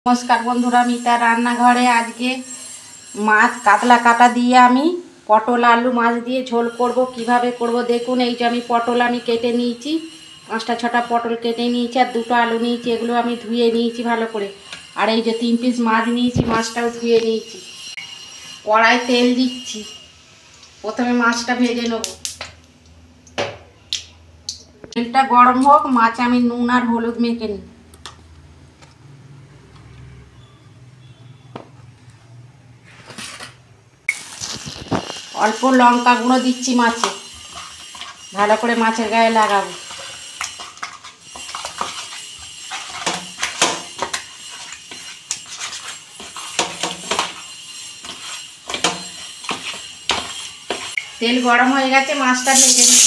नमस्कार बंधुरा मिता रान्नाघरे आज के माछ कातला काटा दिए आमी पटल आलू माछ दिए झोल करब किभाबे करब देखुन। এই যে আমি পটল কেটে নিয়েছি, 5টা 6টা পটল কেটে নিয়েছি আর 2টো আলু নিয়েছি। এগুলো আমি ধুয়ে নিয়েছি ভালো করে। আর এই যে 3 পিস মাছ নিয়েছি, মাছটাও ধুয়ে নিয়েছি। কড়াই তেল দিচ্ছি, প্রথমে মাছটা ভেজে নেব। তেলটা গরম হোক, মাছ আমি নুন আর হলুদ মেখে নিই। অল্প লঙ্কা গুঁড়ো দিচ্ছি মাছে, ভালো করে মাছের গায়ে লাগাবো। তেল গরম হয়ে গেছে, মাছটা ভেজে নিই।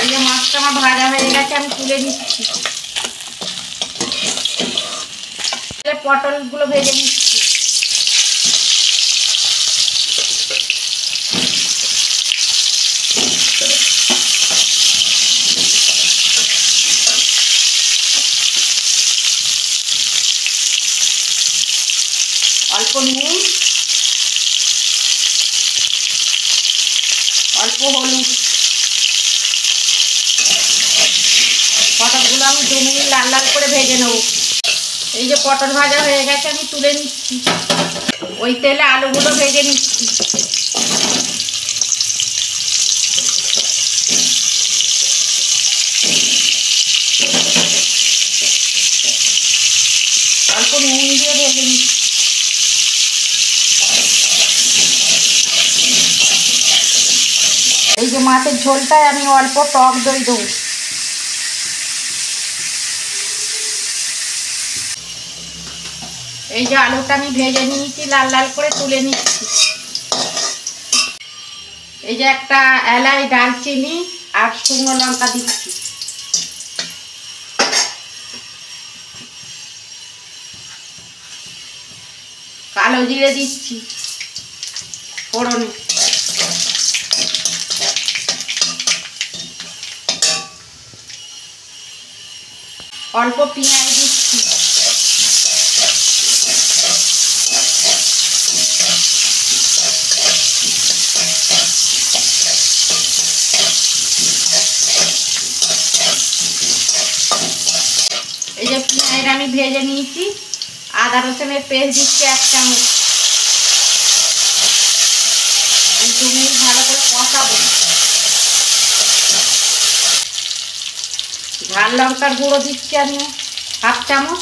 এই যে মাছটা আমার ভাজা হয়ে গেছে, আমি তুলে নিচ্ছি। পটলগুলো ভেজে নিচ্ছি। অল্প নুন, অল্প হলুদ। পটলগুলো আমি 2 মিনিট লাল লাল করে ভেজে নেব। এই যে পটল ভাজা হয়ে গেছে, আমি তুলে নিচ্ছি। ওই তেলে আলুগুলো ভেজে নিচ্ছি। অল্প নুন দিয়ে ভেজে নিচ্ছি। এই যে মাছের ঝোলটায় আমি অল্প টক দই দেবো। এই যে আলুটা আমি ভেজে নিয়েছি, লাল লাল করে তুলে নিচ্ছি। এই যে একটা এলাচ, দারচিনি আর শুকনো লঙ্কা দিচ্ছি। কালো জিরে দিচ্ছি ফোড়নে। অল্প পেঁয়াজ দিচ্ছি। এই যে পেঁয়াজ আমি ভেজে নিয়েছি। আদা রসুনের পেস্ট দিচ্ছি 1 চামচ। আমি 2 মিনিট ভালো করে কষাবো। ঝাল লঙ্কার গুঁড়ো দিচ্ছি আমি 1/2 চামচ।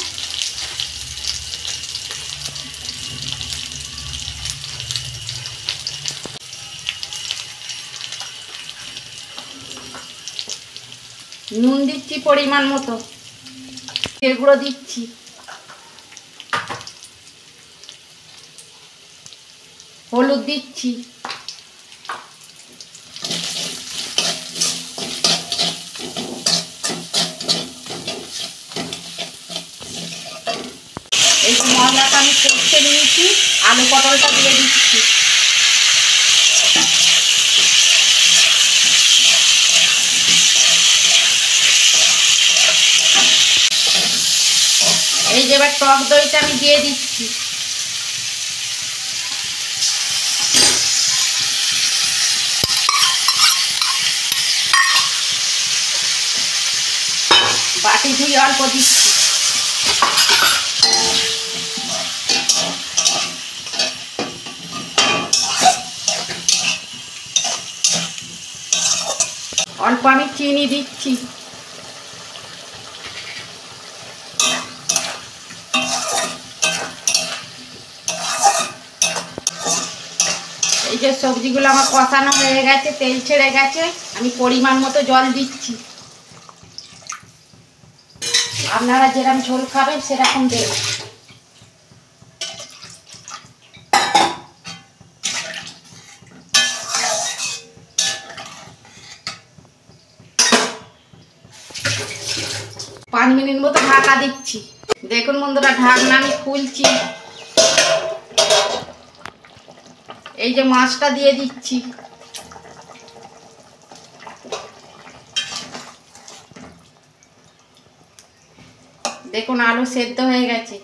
নুন দিচ্ছি পরিমাণ মতো। গুঁড়ো দিচ্ছি। হলুদ দিচ্ছি। এই মশলাটা আমি কষে নিয়েছি, আলু পটলটা দিয়ে দিচ্ছি। এই যে এবার টক দইটা আমি দিয়ে দিচ্ছি। বাটি ধুয়ে অল্প দিচ্ছি। অল্প আমি চিনি দিচ্ছি। এই যে সবজিগুলো আমার কষানো হয়ে গেছে, তেল ছেড়ে গেছে, আমি পরিমাণ মতো জল দিচ্ছি। আপনারা যেরকম ঝোল খাবেন সেরকম দেবেন। পাঁচ মিনিট মতো ঢাকা দিচ্ছি। দেখুন বন্ধুরা, ঢাকনা আমি খুলছি। এই যে মাছটা দিয়ে দিচ্ছি। দেখুন আলু সেদ্ধ হয়ে গেছে।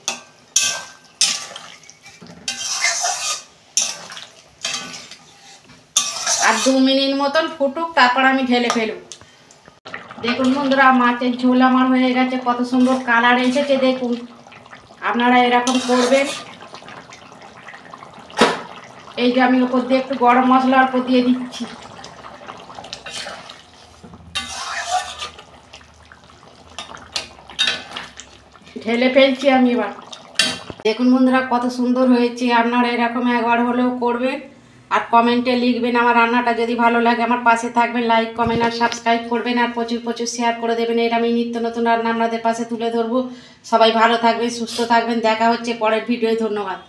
আর 2 মিনিট মতন ফুটুক, তারপর আমি ঢেলে ফেলব। দেখুন বন্ধুরা, মাছের ঝোল আমার হয়ে গেছে, কত সুন্দর কালার এসেছে। দেখুন আপনারা এরকম করবেন। এই যে আমি ওপর দিয়ে একটু গরম মশলা অল্প দিয়ে দিচ্ছি। ঢেলে ফেলছি আমি এবার। দেখুন বন্ধুরা কত সুন্দর হয়েছে। আপনারা এরকম একবার হলেও করবেন আর কমেন্টে লিখবেন আমার রান্নাটা যদি ভালো লাগে। আমার পাশে থাকবেন, লাইক কমেন্ট আর সাবস্ক্রাইব করবেন, আর প্রচুর প্রচুর শেয়ার করে দেবেন। এর আমি নিত্য নতুন রান্না আপনাদের পাশে তুলে ধরবো। সবাই ভালো থাকবেন, সুস্থ থাকবেন। দেখা হচ্ছে পরের ভিডিওয়। ধন্যবাদ।